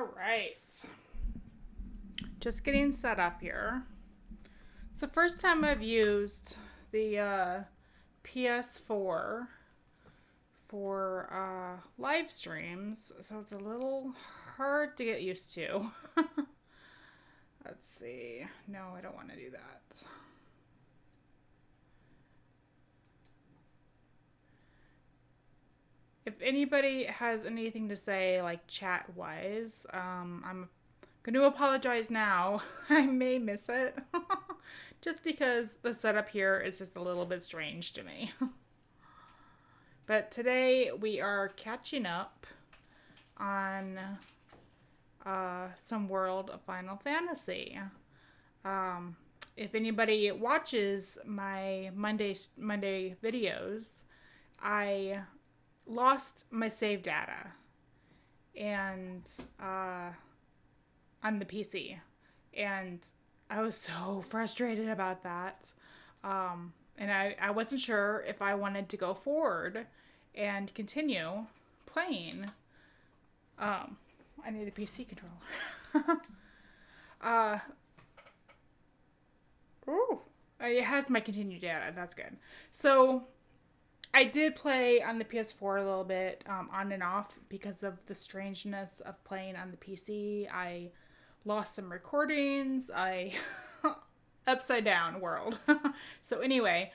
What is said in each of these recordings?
All right. Just getting set up here. It's the first time I've used the PS4 for live streams, so it's a little hard to get used to. Let's see. No, I don't want to do that. If anybody has anything to say, like chat wise, I'm going to apologize now. I may miss it. Just because the setup here is just a little bit strange to me. But today we are catching up on some World of Final Fantasy. If anybody watches my Monday videos, I lost my save data and on the PC, and I was so frustrated about that. And I wasn't sure if I wanted to go forward and continue playing. I need a PC controller. Ooh, it has my continued data. That's good. So I did play on the PS4 a little bit, on and off, because of the strangeness of playing on the PC. I lost some recordings. Upside down world. So anyway,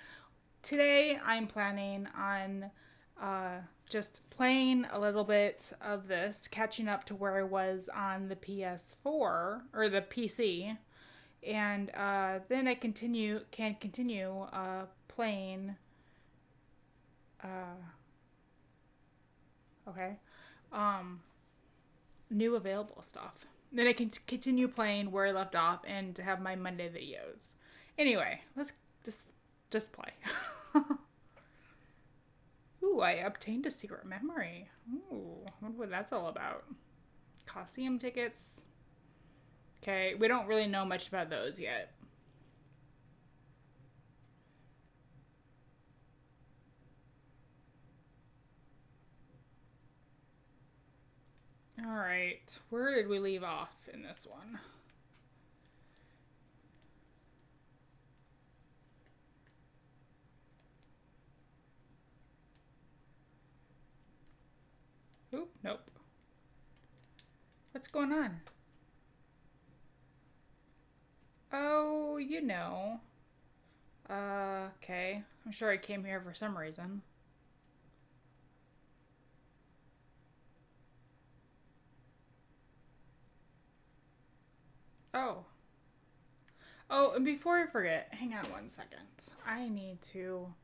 today I'm planning on just playing a little bit of this, catching up to where I was on the PS4 or the PC, and then I can continue playing. Okay, new available stuff. Then I can continue playing where I left off and have my Monday videos. Anyway, let's just play. Ooh, I obtained a secret memory. Ooh, I wonder what that's all about. Coliseum tickets. Okay, we don't really know much about those yet. All right, where did we leave off in this one? Oop, nope. What's going on? Oh, you know. Okay. I'm sure I came here for some reason. Oh. Oh, and before I forget, hang on one second. I need to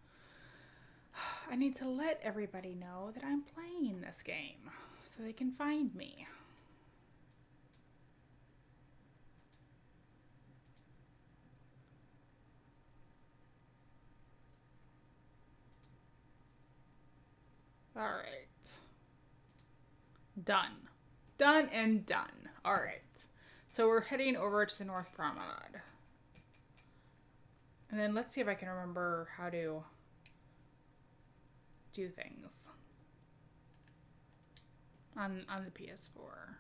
let everybody know that I'm playing this game so they can find me. All right. Done. Done and done. All right. So we're heading over to the North Promenade. And then let's see if I can remember how to do things on the PS4.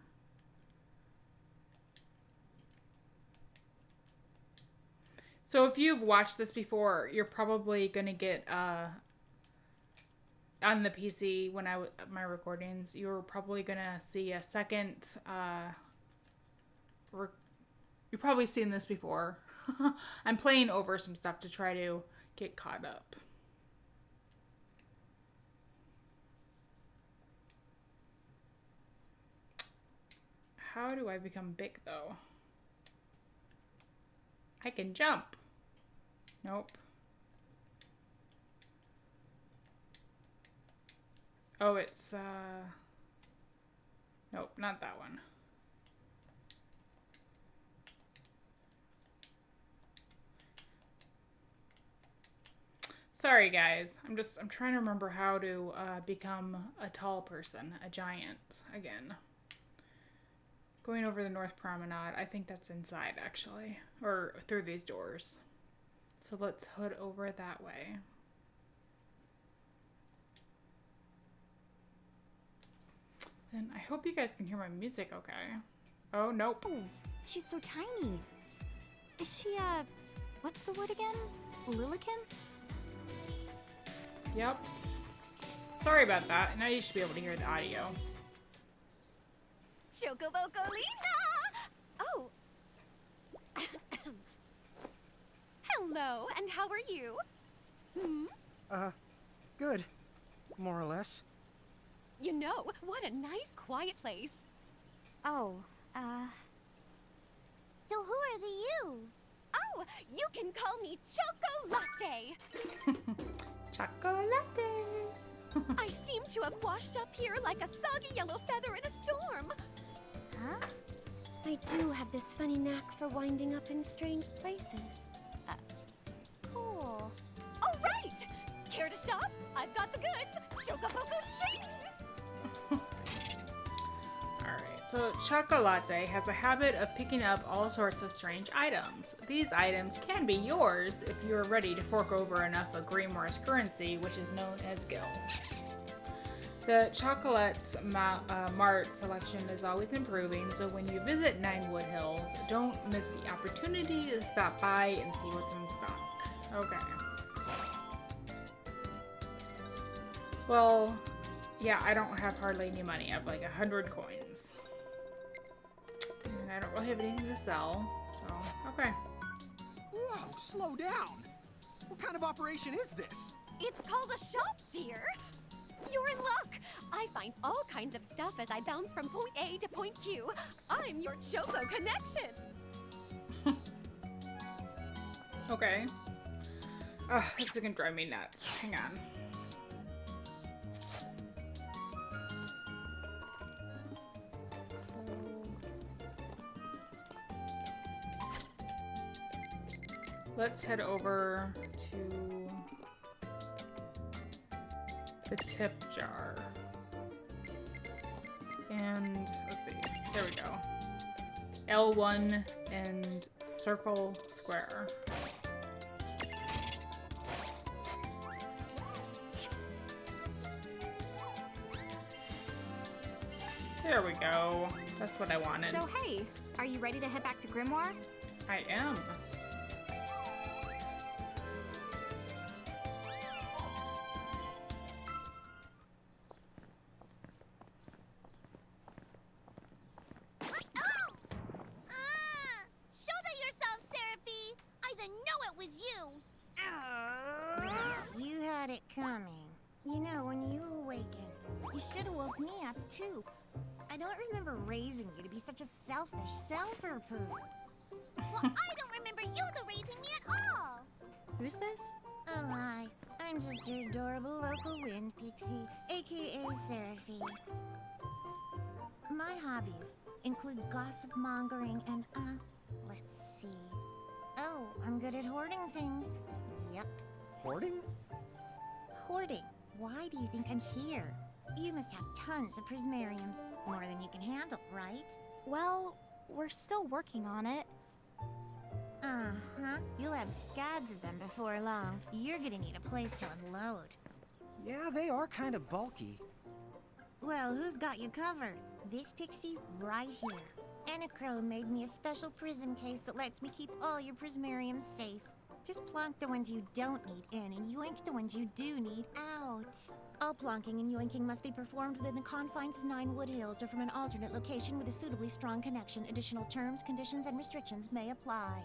So if you've watched this before, you're probably going to get on the PC when my recordings, you're probably going to see a second you've probably seen this before. I'm playing over some stuff to try to get caught up. How do I become big, though? I can jump. Nope. Oh, it's, nope, not that one. Sorry, guys. I'm trying to remember how to become a tall person, a giant, again. Going over the North Promenade. I think that's inside, actually. Or through these doors. So let's head over that way. Then I hope you guys can hear my music okay. Oh, nope. Oh, she's so tiny. Is she, what's the word again? Lilican? Yep. Sorry about that. Now you should be able to hear the audio. Chocobocolina! Oh. Hello, and how are you? Good. More or less. You know, what a nice, quiet place. Oh, So who are the you? Oh, you can call me Chocolate. Chocolate. I seem to have washed up here like a soggy yellow feather in a storm. Huh? I do have this funny knack for winding up in strange places. Cool. All right! Care to shop? I've got the goods. Chocoboco chain. Alright, so Chocolate has a habit of picking up all sorts of strange items. These items can be yours if you are ready to fork over enough of Grimoire's currency, which is known as gil. The Chocolate's Mart selection is always improving, so when you visit Ninewood Hills, don't miss the opportunity to stop by and see what's in stock. Okay. Well, yeah, I don't have hardly any money. I have like 100 coins. And I don't really have anything to sell, so, okay. Whoa, slow down. What kind of operation is this? It's called a shop, dear. You're in luck. I find all kinds of stuff as I bounce from point A to point Q. I'm your Choco connection. Okay. Ugh, this is gonna drive me nuts. Hang on. Let's head over to the tip jar. And let's see, there we go. L1 and circle square. There we go. That's what I wanted. So hey, are you ready to head back to Grimoire? I am. Shoulder yourself, Seraphie! I didn't know it was you! You had it coming. You know, when you awakened, you should have woke me up too. I don't remember raising you to be such a selfish self-poop. Well, I don't remember you raising me at all! Who's this? Oh, hi. I'm just your adorable local wind pixie, aka Seraphie. My hobbies include gossip mongering and, let's see. Oh, I'm good at hoarding things. Yep, Hoarding? hoarding. Why do you think I'm here? You must have tons of prismariums, more than you can handle, right? Well, we're still working on it. Uh-huh. You'll have scads of them before long. You're gonna need a place to unload. Yeah, they are kind of bulky. Well, who's got you covered? This pixie right here. Anachrome made me a special prism case that lets me keep all your prismariums safe. Just plonk the ones you don't need in and yoink the ones you do need out. All plonking and yoinking must be performed within the confines of Ninewood Hills or from an alternate location with a suitably strong connection. Additional terms, conditions, and restrictions may apply.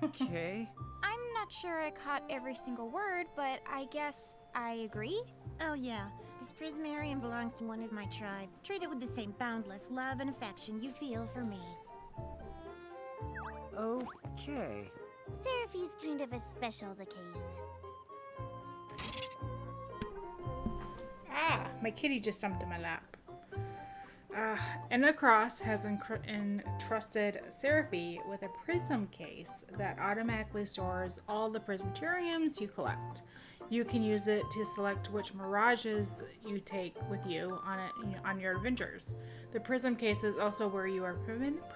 Okay. I'm not sure I caught every single word, but I guess I agree. Oh yeah, this prismarium belongs to one of my tribe. Treat it with the same boundless love and affection you feel for me. Okay. Seraphie's kind of a special the case. Ah, my kitty just jumped in my lap. Enacross has entrusted Seraphie with a prism case that automatically stores all the prismateriums you collect. You can use it to select which mirages you take with you on your adventures. The prism case is also where you are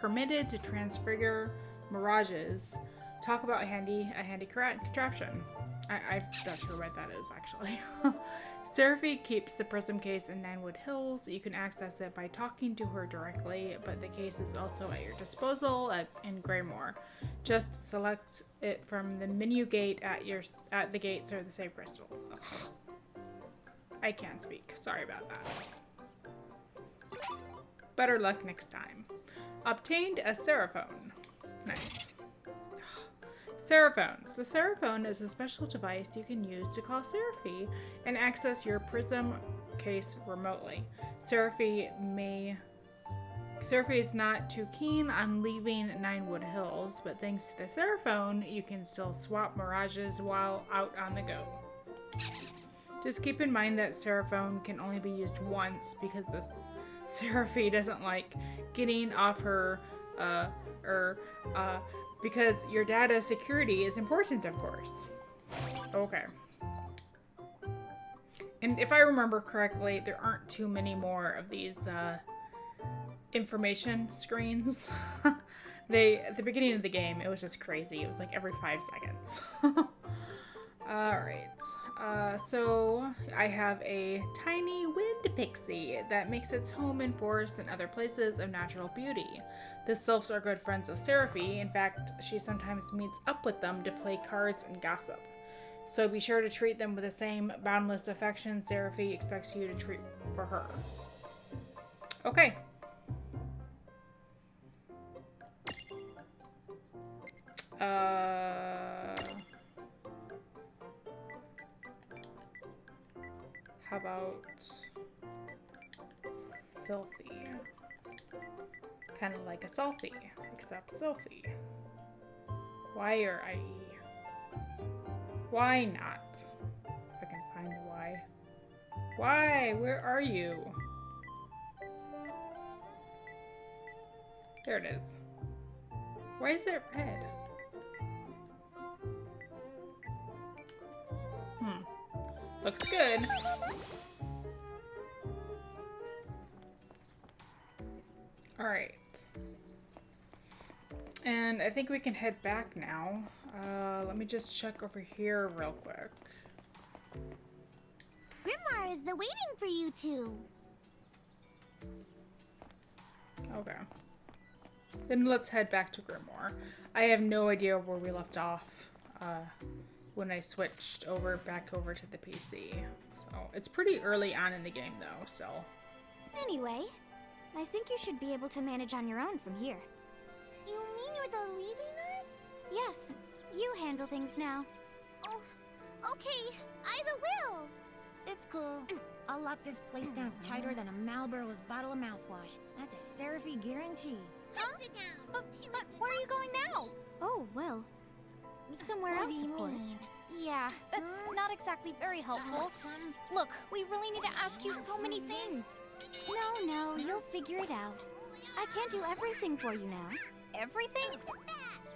permitted to transfigure mirages. Talk about a handy contraption. I'm not sure what that is, actually. Seraphy keeps the prism case in Ninewood Hills. You can access it by talking to her directly, but the case is also at your disposal in Greymoor. Just select it from the menu gate at the gates or the save crystal. Ugh. I can't speak. Sorry about that. Better luck next time. Obtained a Seraphone. Nice. Seraphones. The Seraphone is a special device you can use to call Seraphy and access your prism case remotely. Seraphy is not too keen on leaving Ninewood Hills, but thanks to the Seraphone, you can still swap mirages while out on the go. Just keep in mind that Seraphone can only be used once because the Seraphy doesn't like getting off her, because your data security is important, of course. Okay. And if I remember correctly, there aren't too many more of these information screens. At the beginning of the game, it was just crazy. It was like every 5 seconds. Alright. So I have a tiny wind pixie that makes its home in forests and other places of natural beauty. The sylphs are good friends of Seraphy. In fact, she sometimes meets up with them to play cards and gossip. So be sure to treat them with the same boundless affection Seraphy expects you to treat for her. Okay. How about Sylphie? Kind of like a Selfie, except Sylphie. Why not? If I can find the why. Why? Where are you? There it is. Why is it red? Looks good. Alright. And I think we can head back now. Let me just check over here real quick. Grimar is the waiting for you two. Okay. Then let's head back to Grimoire. I have no idea where we left off when I switched back over to the PC. So it's pretty early on in the game though, so. Anyway, I think you should be able to manage on your own from here. You mean you're the leaving us? Yes, you handle things now. Oh, okay. Either will. It's cool. I'll lock this place down tighter than a Malboro's bottle of mouthwash. That's a Seraphy guarantee. Huh? Sit down. But where are you going now? Oh, well, somewhere What else, do you of course. mean? Yeah, that's not exactly very helpful. Look, we really need to ask you so many things. No, you'll figure it out. I can't do everything for you now. Everything?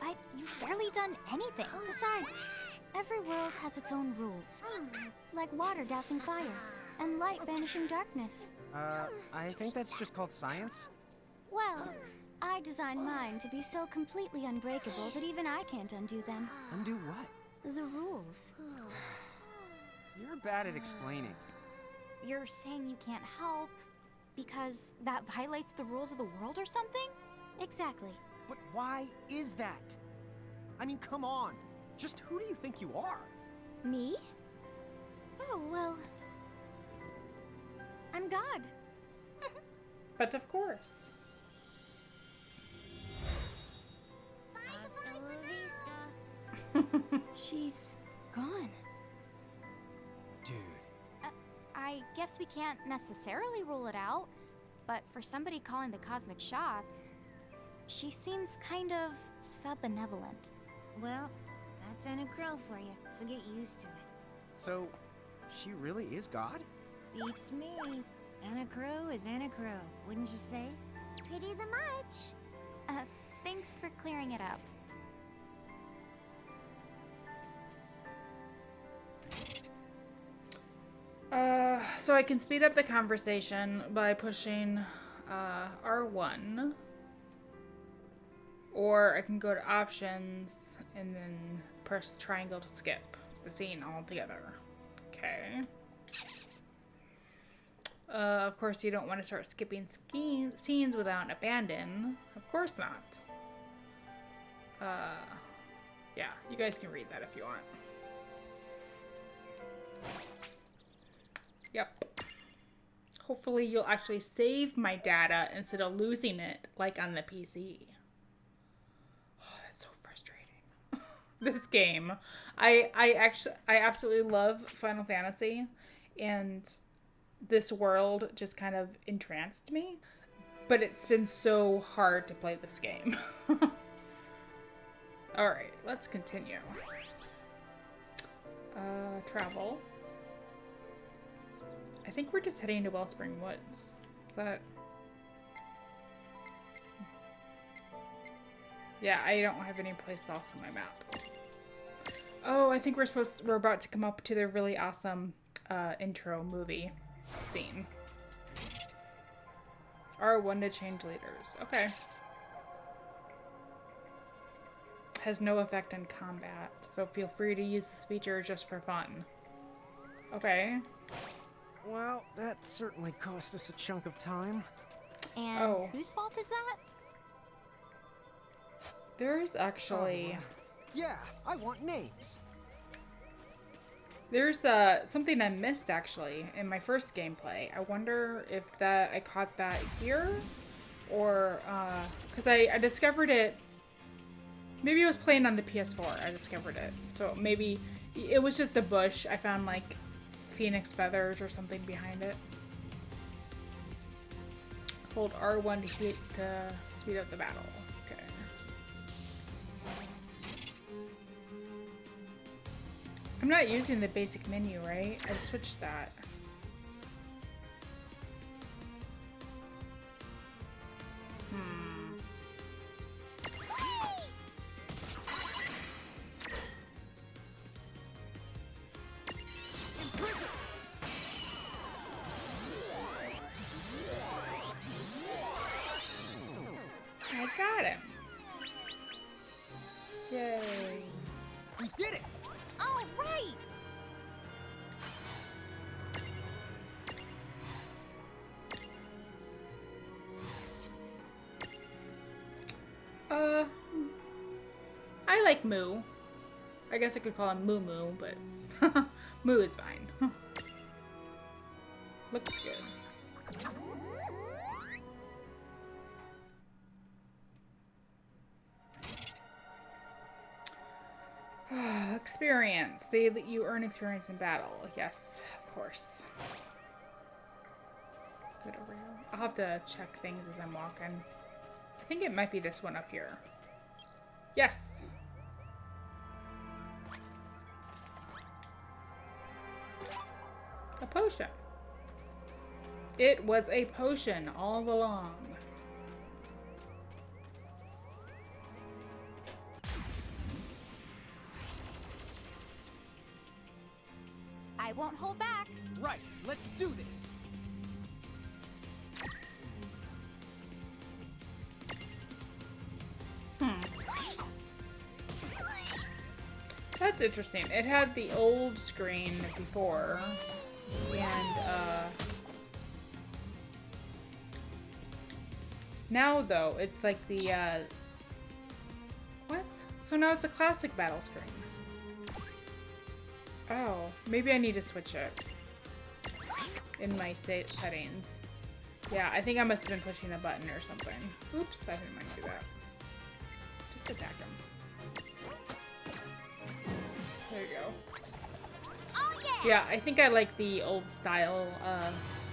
But you've barely done anything. Besides, every world has its own rules. Like water dousing fire, and light banishing darkness. I think that's just called science. Well, I designed mine to be so completely unbreakable that even I can't undo them. Undo what? The rules. You're bad at explaining. You're saying you can't help because that violates the rules of the world or something? Exactly. But why is that? I mean, come on. Just who do you think you are? Me? Oh, well, I'm God. But of course. Hasta la vista. She's gone. Dude. I guess we can't necessarily rule it out, but for somebody calling the cosmic shots, she seems kind of sub-benevolent. Well, that's Anna Crow for you, so get used to it. So, she really is God? Beats me. Anna Crow is Anna Crow, wouldn't you say? Pretty the much. Thanks for clearing it up. So I can speed up the conversation by pushing R1, or I can go to options and then press triangle to skip. the scene altogether. Okay. Of course, you don't want to start skipping scenes without abandon. Of course not. Yeah, you guys can read that if you want. Yep. Hopefully you'll actually save my data instead of losing it like on the PC. Oh, that's so frustrating. This game. I absolutely love Final Fantasy, and this world just kind of entranced me, but it's been so hard to play this game. Alright, let's continue. Travel. I think we're just heading to Wellspring Woods. Is that... Yeah, I don't have any place else on my map. Oh, I think we're about to come up to the really awesome intro movie scene. R1 to change leaders. Okay. Has no effect on combat, so feel free to use this feature just for fun. Okay. Well, that certainly cost us a chunk of time. And whose fault is that? There's actually... Yeah, I want names. There's something I missed actually in my first gameplay. I wonder if I caught that here, or because I discovered it. Maybe I was playing on the PS4. I discovered it, so maybe it was just a bush. I found like phoenix feathers or something behind it. Hold R1 to speed up the battle. Okay. I'm not using the basic menu, right? I switched that. I got him. Yay. We did it! All right. I like Moo. I guess I could call him Moo Moo, but Moo is fine. Looks good. Experience. You earn experience in battle. Yes, of course. Is it over here? I'll have to check things as I'm walking. I think it might be this one up here. Yes! A potion. It was a potion all along. I won't hold back. Right, let's do this. That's interesting. It had the old screen before, and now though it's like the what? So now it's a classic battle screen. Oh, maybe I need to switch it in my settings. Yeah, I think I must have been pushing a button or something. Oops, I didn't mind do that. Just attack him. There you go. Oh yeah! Yeah, I think I like the old style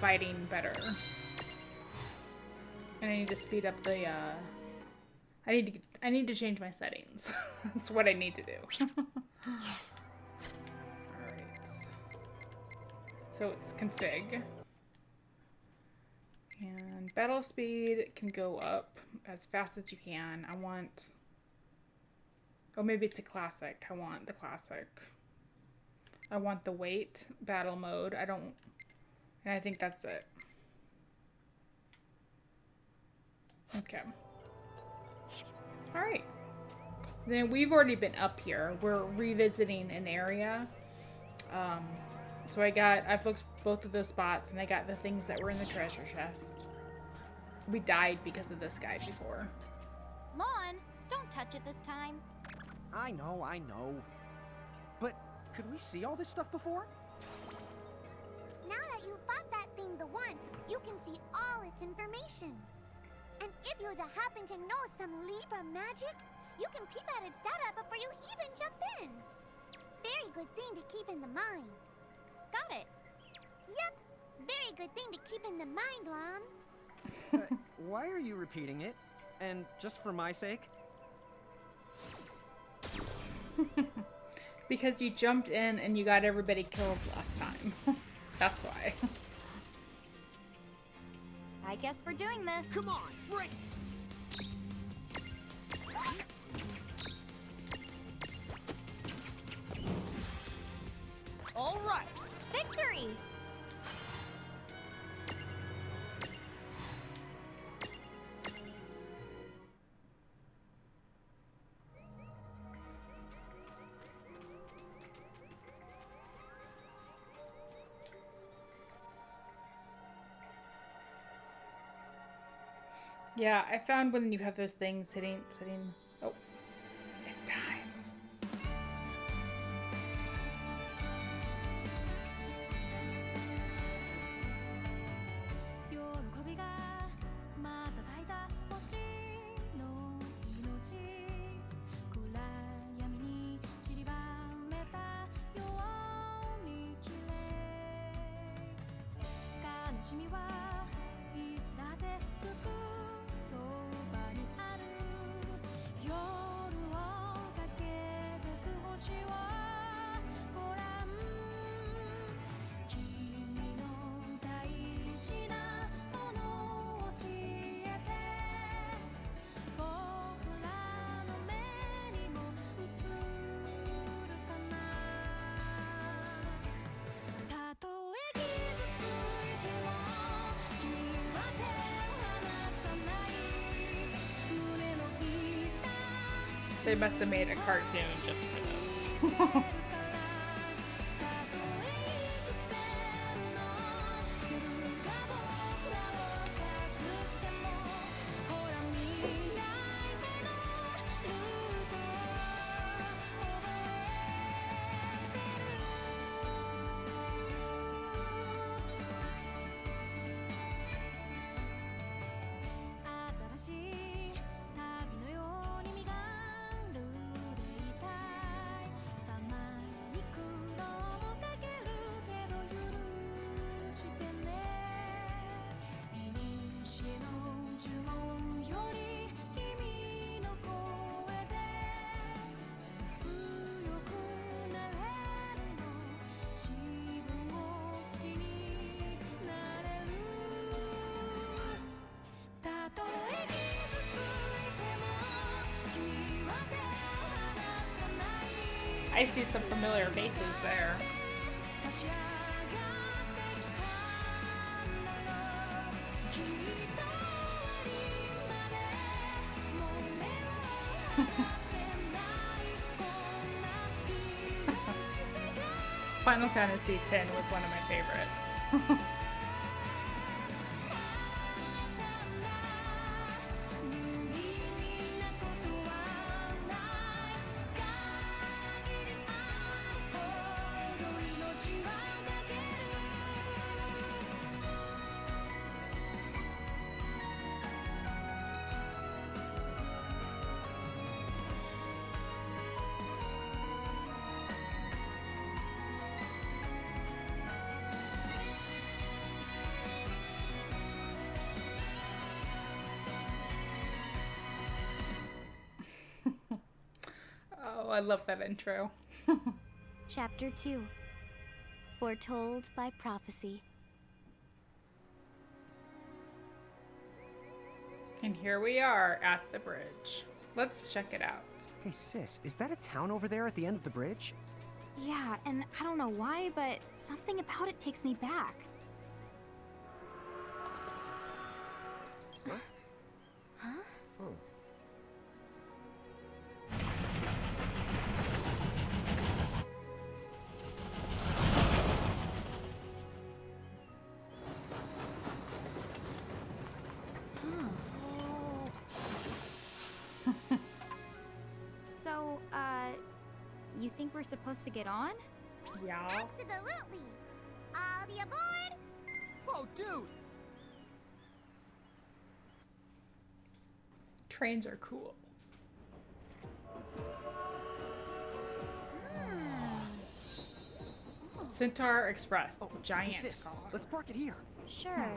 fighting better. And I need to speed up the I need to change my settings. That's what I need to do. Alright. So it's config. And battle speed can go up as fast as you can. I want... Oh, maybe it's a classic. I want the classic. I want the wait battle mode. I don't... And I think that's it. Okay. Alright. Then we've already been up here. We're revisiting an area. So I've looked both of those spots, and I got the things that were in the treasure chest. We died because of this guy before. Lon, don't touch it this time. I know. But could we see all this stuff before? Now that you fought that thing the once, you can see all its information. And if you happen to know some Libra magic, you can peep at its data before you even jump in. Very good thing to keep in the mind. Got it. Yep, very good thing to keep in the mind, Lon. Why are you repeating it? And just for my sake? Because you jumped in and you got everybody killed last time. That's why. I guess we're doing this. Come on, break! All right! Victory! Yeah, I found when you have those things hitting. Oh, it's time. They must have made a cartoon just for this. I see some familiar faces there. Final Fantasy X was one of my favorites. Oh, I love that intro. Chapter 2. Foretold by Prophecy. And here we are at the bridge. Let's check it out. Hey sis, is that a town over there at the end of the bridge? Yeah, and I don't know why, but something about it takes me back. So, you think we're supposed to get on? Yeah. Absolutely. All the aboard. Whoa, dude! Trains are cool. Centaur Express. Oh, Giant hey, sis, car. let's park it here. Sure.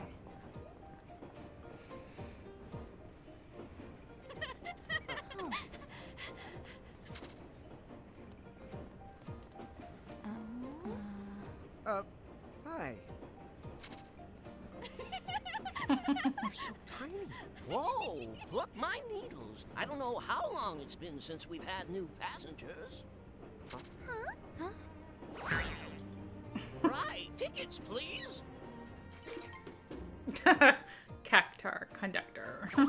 Hi. They're so tiny. Whoa, pluck my needles. I don't know how long it's been since we've had new passengers. Huh? Right, tickets, please. Cactar conductor. A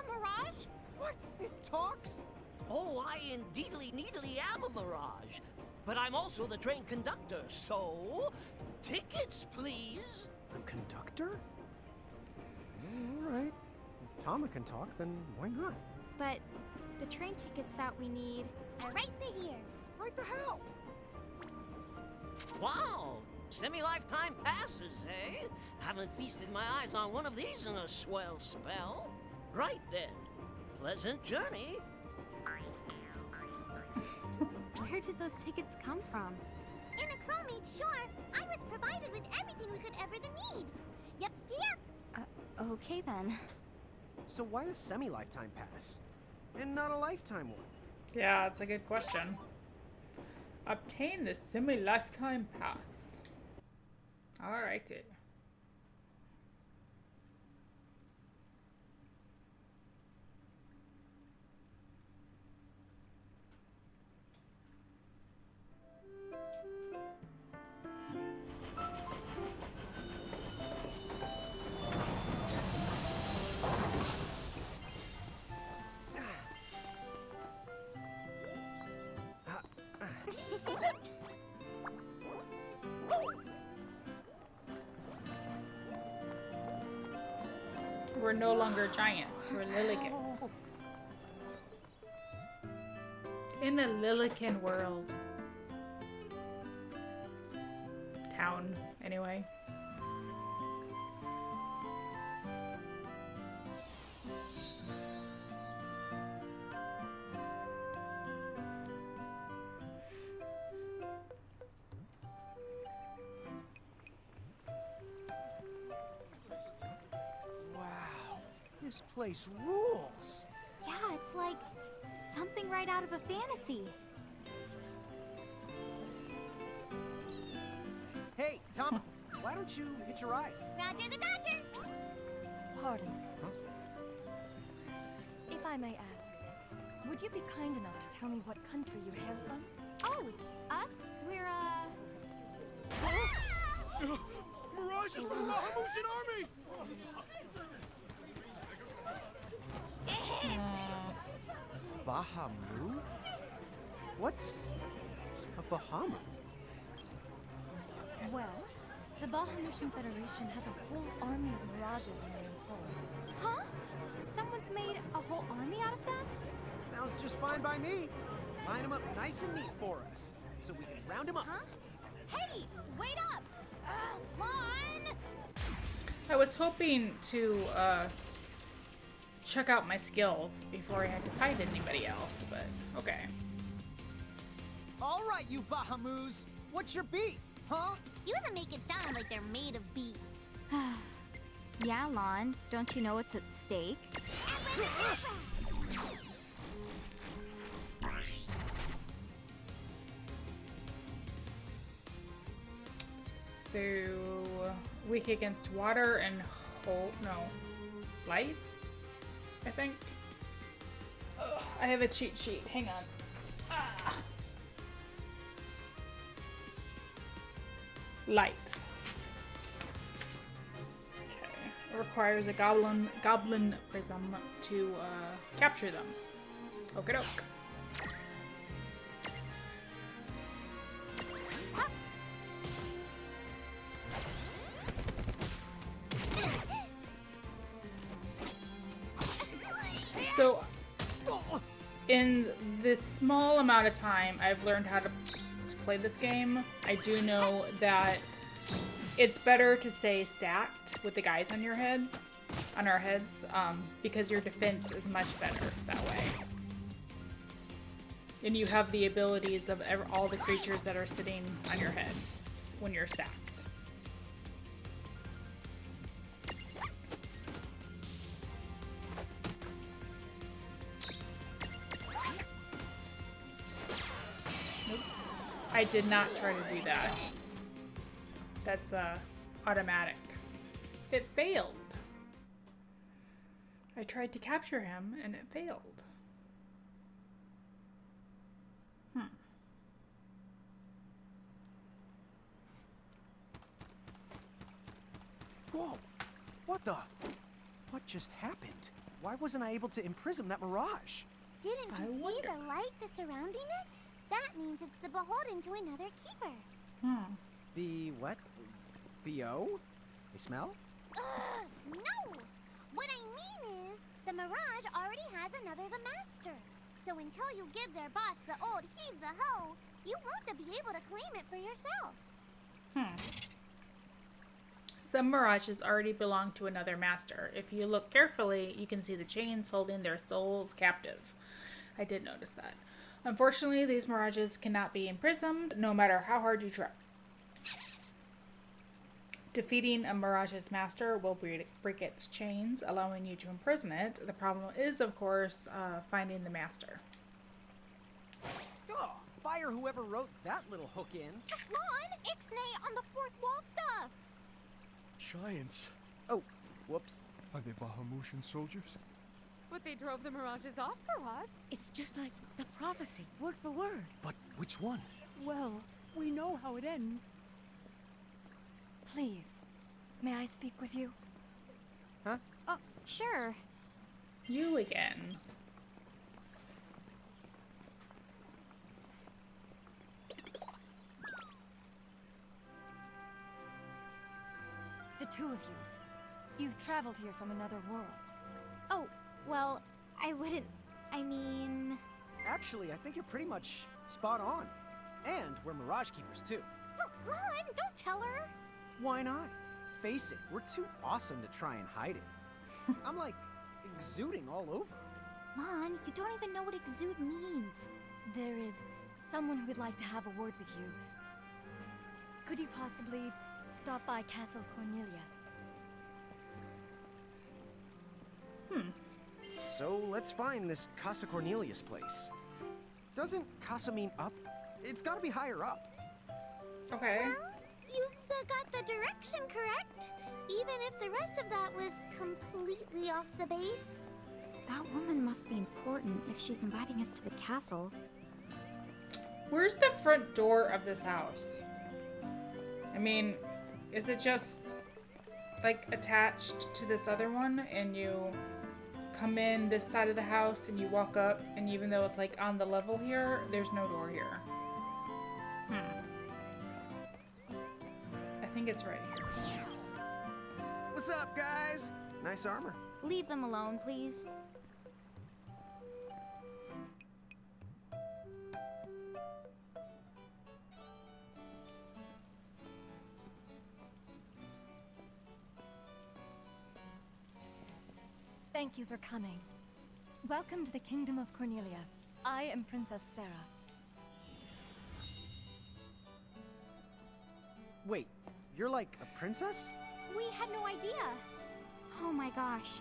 mirage? What? It talks? Oh, I indeedly needly am a mirage. But I'm also the train conductor, so tickets, please. The conductor? All right. If Tama can talk, then why not? But the train tickets that we need. Are right here. Right the hell? Wow, semi-lifetime passes, eh? Haven't feasted my eyes on one of these in a swell spell. Right then, pleasant journey. Where did those tickets come from? In a crow made sure I was provided with everything we could ever need. Yep. Okay then. So why a semi-lifetime pass? And not a lifetime one? Yeah, it's a good question. Obtain the semi-lifetime pass. Alrighty. We're no longer giants, we're Lillikins. In a Lillikin world. Town, anyway. Wow. This place rules. Yeah, it's like something right out of a fantasy. Hey, Tama, why don't you hitch a ride? Roger the Dodger. Pardon. Huh? If I may ask, would you be kind enough to tell me what country you hail from? Oh, us? We're, Mirage is from the Bahamutian army! Bahamu? What's a Bahama? Well, the Bahamutian Federation has a whole army of mirages in their employ. Huh? Someone's made a whole army out of them? Sounds just fine by me. Line them up nice and neat for us, so we can round them up. Huh? Hey, wait up! Lon! I was hoping to check out my skills before I had to fight anybody else, but okay. All right, you Bahamus. What's your beef, huh? You that make it sound like they're made of beef. Yeah, Lon. Don't you know what's at stake? So, weak against water and light, I think. Ugh, I have a cheat sheet. Hang on. Ah. Light. Okay. It requires a goblin prism to capture them. Okie doke. So, in this small amount of time I've learned how to play this game, I do know that it's better to stay stacked with the guys on your heads, because your defense is much better that way. And you have the abilities of all the creatures that are sitting on your head when you're stacked. Nope. I did not try to do that. That's automatic. It failed. I tried to capture him and it failed. Whoa! What the? What just happened? Why wasn't I able to imprison that mirage? Didn't you I see wonder. the light that's surrounding it? That means it's the beholden to another keeper. The what? BO? They smell? No! What I mean is, the mirage already has another the master. So until you give their boss the old heave the ho, you won't be able to claim it for yourself. Some mirages already belong to another master. If you look carefully, you can see the chains holding their souls captive. I did notice that. Unfortunately, these mirages cannot be imprisoned, no matter how hard you try. Defeating a mirage's master will break its chains, allowing you to imprison it. The problem is, of course, finding the master. Oh, fire whoever wrote that little hook in. Ron, Ixnay on the fourth wall stuff. Giants. Oh, whoops. Are they Bahamutian soldiers? But they drove the mirages off for us. It's just like the prophecy, word for word. But which one? Well, we know how it ends. Please, may I speak with you? Huh? Oh, sure. You again. The two of you. You've traveled here from another world. Oh, well, I wouldn't. I mean. Actually, I think you're pretty much spot on. And we're Mirage Keepers too. Ron, don't tell her. Why not? Face it, we're too awesome to try and hide it. I'm like exuding all over. Mon, you don't even know what exude means. There is someone who would like to have a word with you. Could you possibly stop by Castle Cornelia? So let's find this Casa Cornelius place. Doesn't Casa mean up? It's gotta be higher up. Okay. Well, you've got the direction correct. Even if the rest of that was completely off the base. That woman must be important if she's inviting us to the castle. Where's the front door of this house? I mean, is it just like attached to this other one and you come in this side of the house and you walk up, and even though it's like on the level here, there's no door here. I think it's right here. What's up, guys? Nice armor. Leave them alone, please. Thank you for coming. Welcome to the Kingdom of Cornelia. I am Princess Sarah. Wait, you're like a princess? We had no idea. Oh my gosh.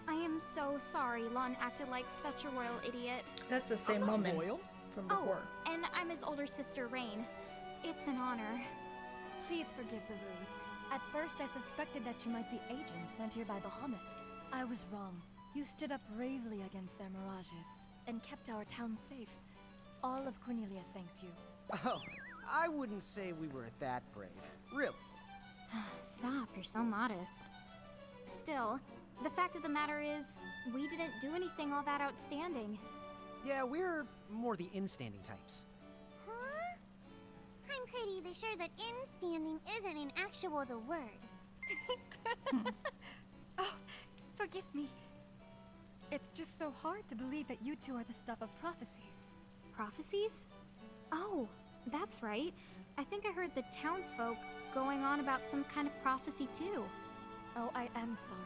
I am so sorry Lon acted like such a royal idiot. That's the I'm same not woman loyal. from before. Oh, and I'm his older sister, Rain. It's an honor. Please forgive the ruse. At first I suspected that you might be agents sent here by Bahamut. I was wrong. You stood up bravely against their mirages and kept our town safe. All of Cornelia thanks you. Oh, I wouldn't say we were that brave. Really. Stop, you're so modest. Still, the fact of the matter is, we didn't do anything all that outstanding. Yeah, we're more the in-standing types. Huh? I'm pretty sure that in-standing isn't in actual the word. Oh, forgive me. It's just so hard to believe that you two are the stuff of prophecies. Prophecies? Oh, that's right. I think I heard the townsfolk going on about some kind of prophecy too. Oh, I am sorry.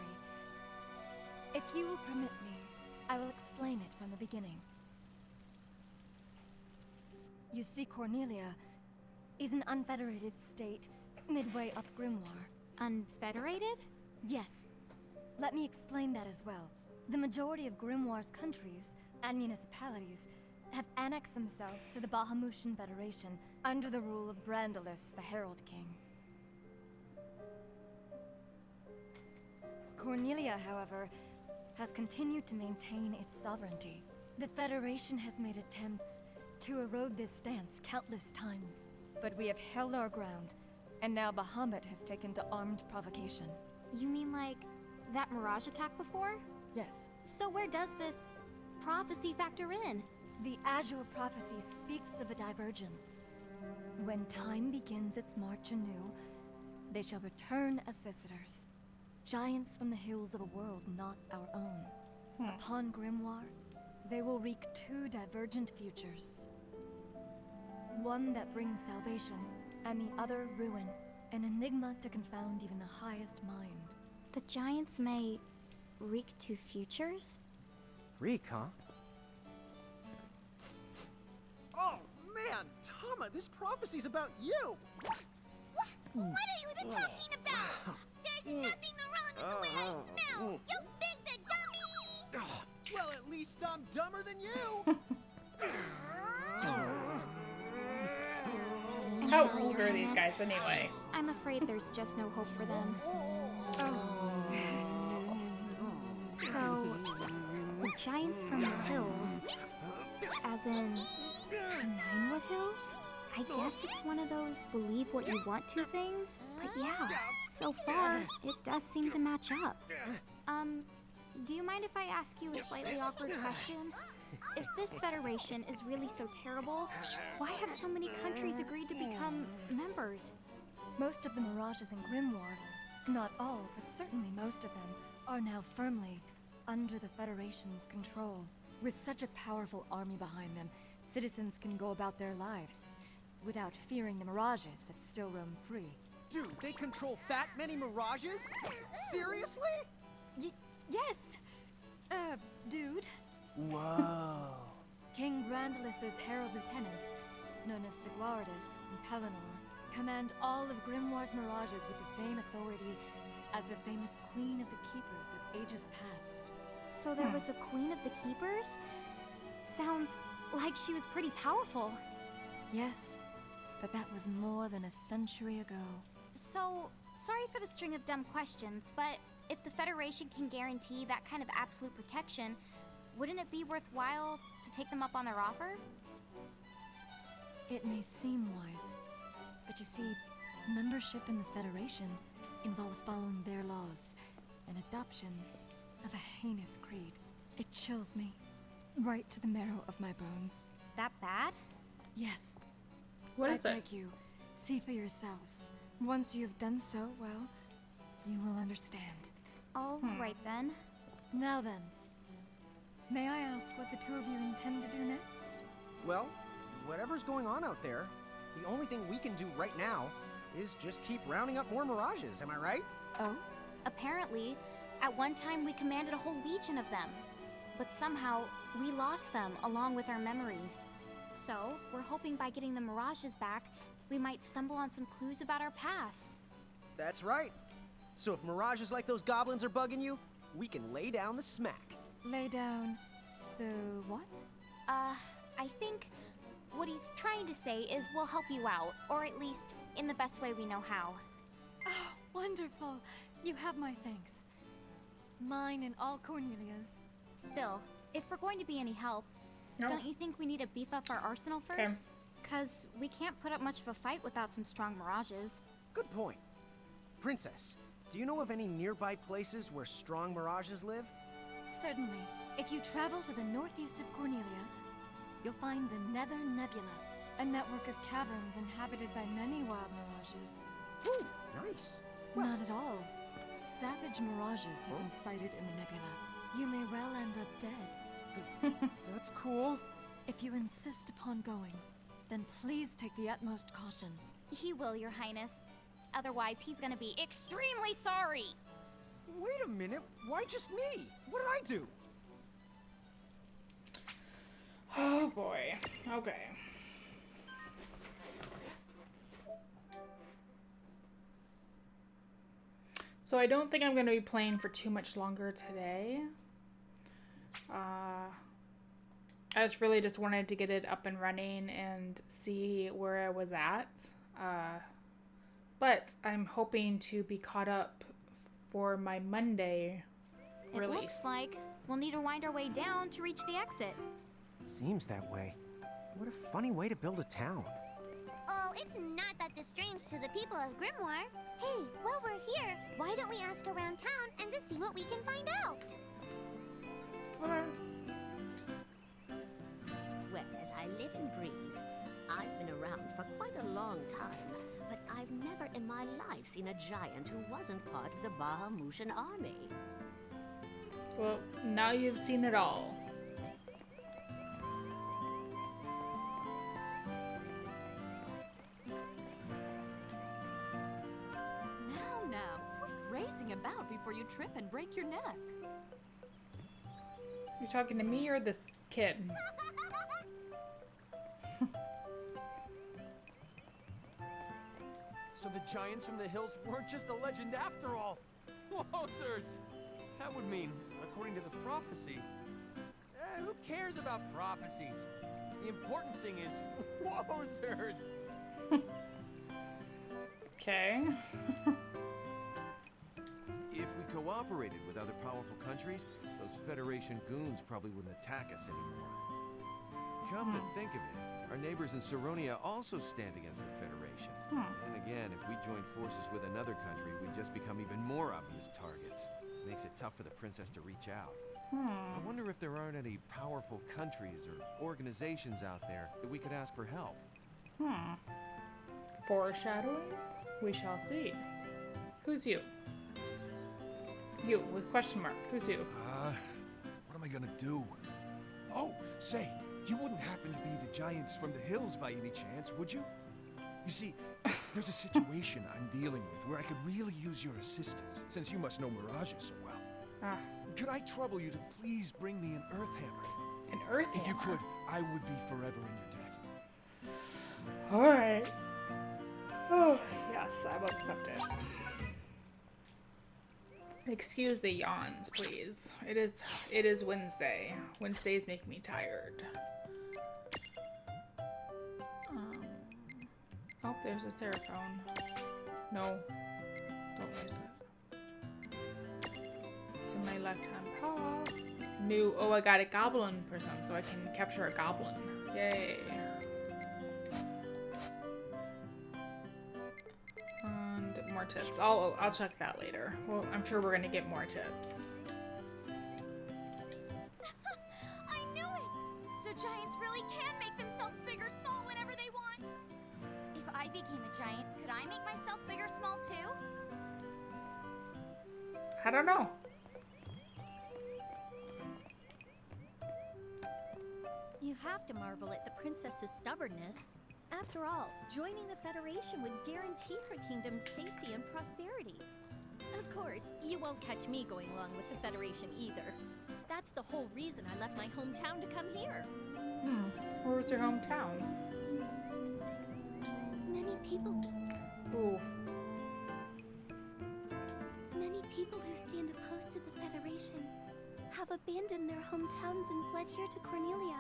If you will permit me, I will explain it from the beginning. You see, Cornelia is an unfederated state midway up Grimoire. Unfederated? Yes. Let me explain that as well. The majority of Grimoire's countries and municipalities have annexed themselves to the Bahamutian Federation under the rule of Brandalis, the Herald King. Cornelia, however, has continued to maintain its sovereignty. The Federation has made attempts to erode this stance countless times, but we have held our ground, and now Bahamut has taken to armed provocation. You mean like that Mirage attack before? Yes. So where does this prophecy factor in? The Azure Prophecy speaks of a divergence. When time begins its march anew, they shall return as visitors. Giants from the hills of a world not our own. Upon Grimoire, they will wreak two divergent futures. One that brings salvation, and the other ruin. An enigma to confound even the highest mind. The giants may wreak two futures? Reek, huh? Oh, man! Tama, this prophecy's about you! What are you even talking about? There's nothing wrong with the way I smell. You big the dummy! Well, at least I'm dumber than you! How old are these guys anyway? I'm afraid there's just no hope for them. So, the giants from the hills, as in Ninewood Hills? I guess it's one of those believe what you want to things, but yeah, so far, it does seem to match up. Do you mind if I ask you a slightly awkward question? If this federation is really so terrible, why have so many countries agreed to become members? Most of the Mirages in Grimoire, not all, but certainly most of them, are now firmly under the Federation's control. With such a powerful army behind them, citizens can go about their lives without fearing the Mirages that still roam free. Dude, they control that many Mirages? Seriously? Yes! Dude. Whoa. King Brandalis' herald lieutenants, known as Sigwardus and Pelennor, command all of Grimoire's Mirages with the same authority as the famous Queen of the Keepers of ages past. So there was a Queen of the Keepers? Sounds like she was pretty powerful. Yes, but that was more than a century ago. So, sorry for the string of dumb questions, but if the Federation can guarantee that kind of absolute protection, wouldn't it be worthwhile to take them up on their offer? It may seem wise, but you see, membership in the Federation involves following their laws, and adoption of a heinous creed. It chills me, right to the marrow of my bones. That bad? Yes. What is I it? beg you, see for yourselves. Once you have done so, well, you will understand. All right then. Now then, may I ask what the two of you intend to do next? Well, whatever's going on out there, the only thing we can do right now is just keep rounding up more Mirages, am I right? Oh? Apparently, at one time we commanded a whole legion of them. But somehow, we lost them along with our memories. So, we're hoping by getting the Mirages back, we might stumble on some clues about our past. That's right. So if Mirages like those goblins are bugging you, we can lay down the smack. Lay down the what? I think what he's trying to say is we'll help you out, or at least in the best way we know how. Oh, wonderful. You have my thanks. Mine and all Cornelia's. Still, if we're going to be any help, No. don't you think we need to beef up our arsenal first? Because we can't put up much of a fight without some strong Mirages. Good point. Princess, do you know of any nearby places where strong Mirages live? Certainly. If you travel to the northeast of Cornelia, you'll find the Nether Nebula, a network of caverns inhabited by many wild Mirages. Ooh, nice. Not at all. Savage Mirages have been sighted in the nebula. You may well end up dead. That's cool. If you insist upon going, then please take the utmost caution. He will, Your Highness. Otherwise, he's gonna be extremely sorry. Wait a minute. Why just me? What did I do? Oh boy. Okay. So I don't think I'm going to be playing for too much longer today. I just really just wanted to get it up and running and see where I was at. But I'm hoping to be caught up for my Monday release. It looks like we'll need to wind our way down to reach the exit. Seems that way. What a funny way to build a town. Oh, it's not that strange to the people of Grimoire. Hey, while we're here, why don't we ask around town and to see what we can find out? Well, as I live and breathe, I've been around for quite a long time, but I've never in my life seen a giant who wasn't part of the Bahamutian army. Well, now you've seen it all. Now, quit racing about before you trip and break your neck. You talking to me or this kid? So the giants from the hills weren't just a legend after all. Wowzers! That would mean, according to the prophecy, who cares about prophecies? The important thing is wowzers! Okay. If we cooperated with other powerful countries, those Federation goons probably wouldn't attack us anymore. Come to think of it, our neighbors in Saronia also stand against the Federation. And again, if we join forces with another country, we'd just become even more obvious targets. Makes it tough for the princess to reach out. I wonder if there aren't any powerful countries or organizations out there that we could ask for help. Foreshadowing? We shall see. Who's you? You, with question mark. Who's you? What am I gonna do? Oh, say, you wouldn't happen to be the giants from the hills by any chance, would you? You see, there's a situation I'm dealing with where I could really use your assistance, since you must know Mirages so well. Could I trouble you to please bring me an Earth Hammer? An Earth Hammer? If you could, I would be forever in your debt. Alright. Oh, yes, I will accept it. Excuse the yawns, please. It is Wednesday. Wednesdays make me tired. Oh, there's a Seraphone. No. Don't use it. It's in my left-hand paws. Oh, I got a goblin person, so I can capture a goblin. Yay. And more tips. I'll check that later. Well, I'm sure we're gonna get more tips. I knew it! So giants really can make themselves big or small whenever they want. If I became a giant, could I make myself big or small too? I don't know. You have to marvel at the princess's stubbornness. After all, joining the Federation would guarantee her kingdom's safety and prosperity. Of course, you won't catch me going along with the Federation either. That's the whole reason I left my hometown to come here. Where was your hometown? Many people... Ooh. Many people who stand opposed to the Federation have abandoned their hometowns and fled here to Cornelia.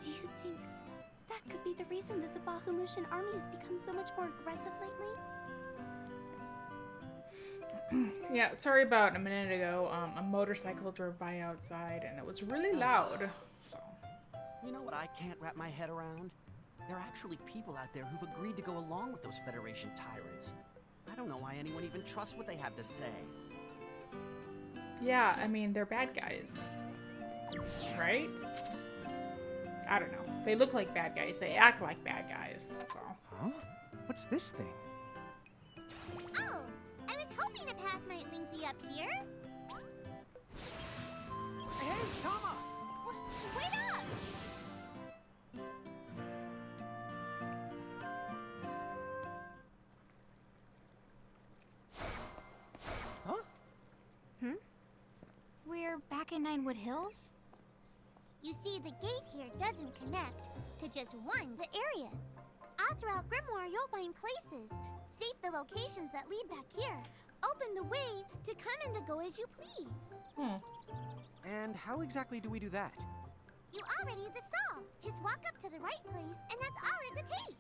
Do you think that could be the reason that the Bahamutian army has become so much more aggressive lately? Yeah, sorry about a minute ago. A motorcycle drove by outside and it was really loud. So. You know what I can't wrap my head around? There are actually people out there who've agreed to go along with those Federation tyrants. I don't know why anyone even trusts what they have to say. Yeah, I mean, they're bad guys. Right? I don't know. They look like bad guys. They act like bad guys. So. Huh? What's this thing? Oh, I was hoping a path might link me up here. Hey, Tama! Wait up! Huh? We're back in Ninewood Hills? You see, the gate here doesn't connect to just the area. All throughout Grimoire, you'll find places. Save the locations that lead back here. Open the way to come and to go as you please. And how exactly do we do that? You already saw. Just walk up to the right place, and that's all it takes.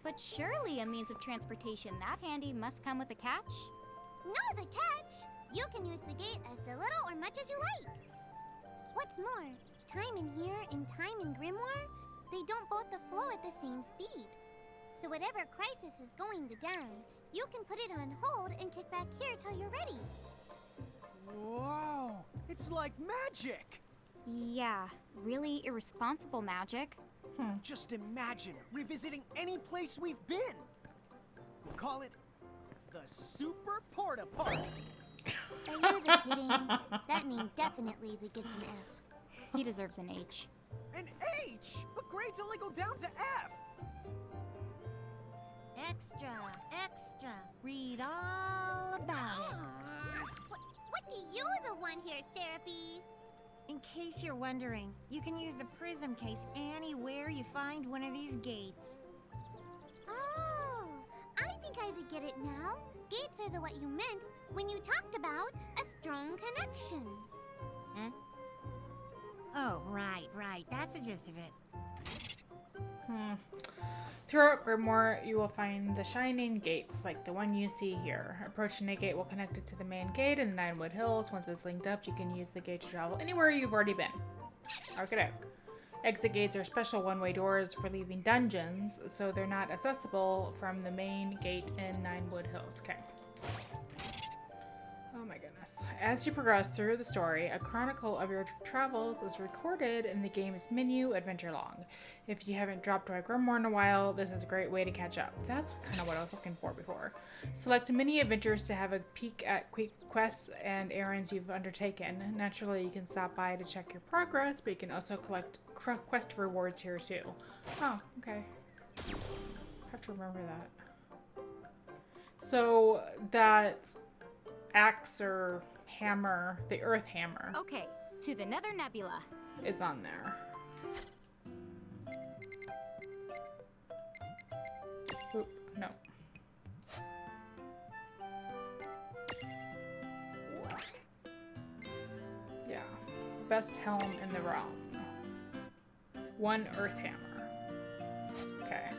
But surely a means of transportation that handy must come with a catch? No, the catch! You can use the gate as little or much as you like. What's more, time in here and time in Grimoire, they don't both flow at the same speed. So whatever crisis is going down, you can put it on hold and kick back here till you're ready. Whoa! It's like magic! Yeah, really irresponsible magic. Just imagine revisiting any place we've been. We'll call it the Super Porta Park. Are you the kidding? That name definitely gets an F. He deserves an H. An H? But grades only go down to F. Extra, extra. Read all about it. What do you the one here, Seraphie? In case you're wondering, you can use the prism case anywhere you find one of these gates. Oh, I think I get it now. Gates are what you meant when you talked about a strong connection. Huh? Oh, right. That's the gist of it. Throughout Grimoire, you will find the shining gates, like the one you see here. Approaching a gate will connect it to the main gate in the Ninewood Hills. Once it's linked up, you can use the gate to travel anywhere you've already been. Okey-doke. Exit gates are special one-way doors for leaving dungeons, so they're not accessible from the main gate in Ninewood Hills. Okay. Oh my goodness. As you progress through the story, a chronicle of your travels is recorded in the game's menu, Adventure Log. If you haven't dropped by Grimoire in a while, this is a great way to catch up. That's kind of what I was looking for before. Select mini adventures to have a peek at quick quests and errands you've undertaken. Naturally, you can stop by to check your progress, but you can also collect quest rewards here too. Oh, okay. Have to remember that. So that axe or hammer, the earth hammer, Okay, to the Nether Nebula. is on there. Oop, no. Yeah. Best helm in the realm. One earth hammer. Okay.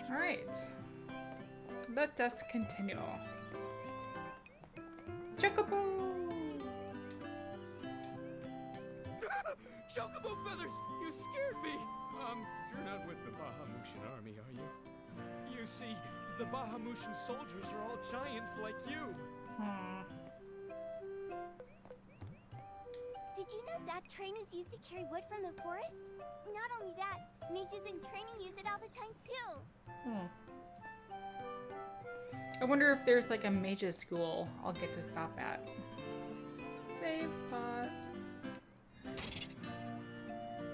Alright. Let us continue. Chocobo! Chocobo feathers! You scared me! You're not with the Bahamutian army, are you? You see, the Bahamutian soldiers are all giants like you. Did you know that train is used to carry wood from the forest? Not only that, mages in training use it all the time too. I wonder if there's like a mage's school I'll get to stop at. Save spot.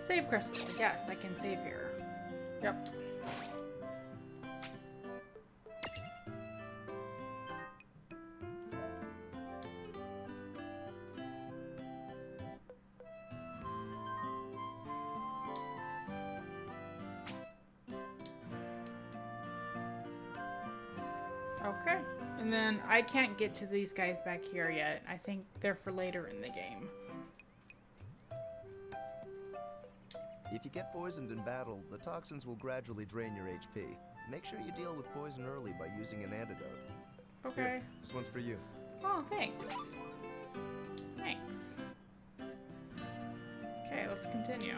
Save crystal. Yes, I can save here. Yep. Okay. And then I can't get to these guys back here yet. I think they're for later in the game. If you get poisoned in battle, the toxins will gradually drain your HP. Make sure you deal with poison early by using an antidote. Okay. Here, this one's for you. Oh, thanks. Thanks. Okay, let's continue.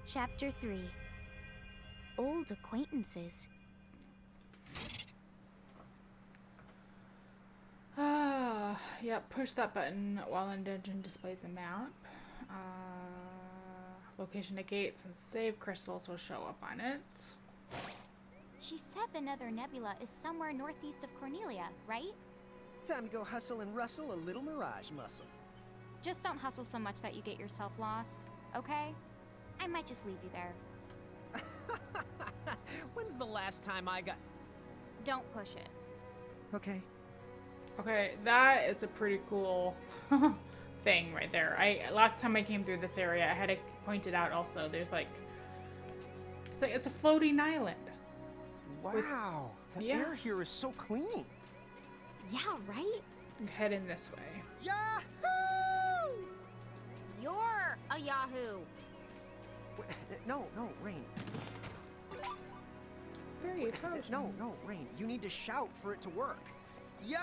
Chapter 3. Old Acquaintances. Yep, push that button while in dungeon displays a map. Location of gates and save crystals will show up on it. She said the Nether Nebula is somewhere northeast of Cornelia, right? Time to go hustle and rustle a little mirage muscle. Just don't hustle so much that you get yourself lost, okay? I might just leave you there. When's the last time I got... Don't push it. Okay. Okay, that is a pretty cool thing right there. Last time I came through this area, I had to point it out also. There's like it's a floating island. Wow, the air here is so clean. Yeah, right? Heading this way. Yahoo! You're a Yahoo. No, Rain. Very approaching. No, Rain. You need to shout for it to work. Yahoo!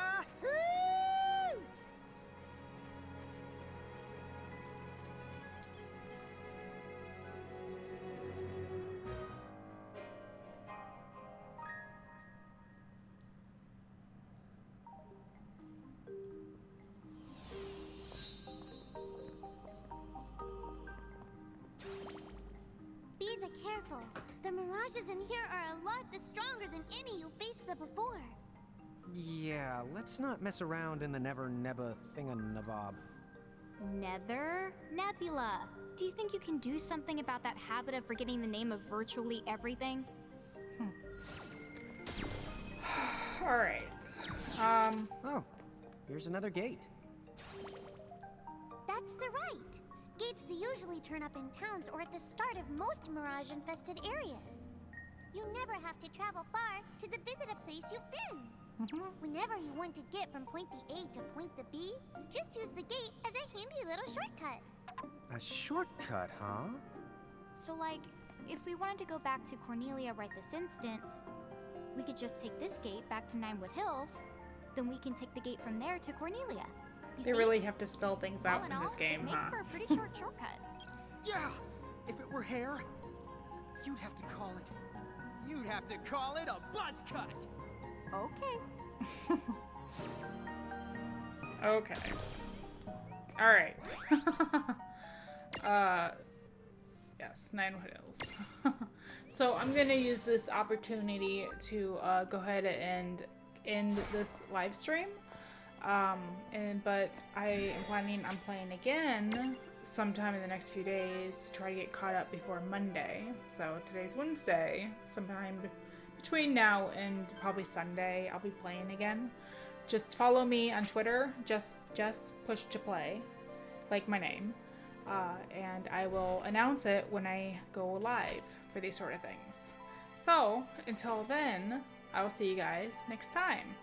Be careful. The mirages in here are a lot stronger than any you faced before. Yeah, let's not mess around in the Never Nebba thinganabob. Nether Nebula. Do you think you can do something about that habit of forgetting the name of virtually everything? Alright. Oh, here's another gate. That's the right. Gates they usually turn up in towns or at the start of most mirage-infested areas. You never have to travel far to visit a place you've been. Whenever you want to get from point the A to point the B, just use the gate as a handy little shortcut. A shortcut, huh? So, like, if we wanted to go back to Cornelia right this instant, we could just take this gate back to Ninewood Hills, then we can take the gate from there to Cornelia. You They see? really have to spell things out All in this game, it makes huh? for a pretty short shortcut. Yeah! If it were hair, you'd have to call it a buzz cut! Okay. Okay. Alright. Yes, Ninewood Hills. So I'm gonna use this opportunity to go ahead and end this live stream. But I am planning on playing again sometime in the next few days to try to get caught up before Monday. So today's Wednesday. Sometime between now and probably Sunday, I'll be playing again. Just follow me on Twitter, just push to play, like my name, and I will announce it when I go live for these sort of things. So until then, I will see you guys next time.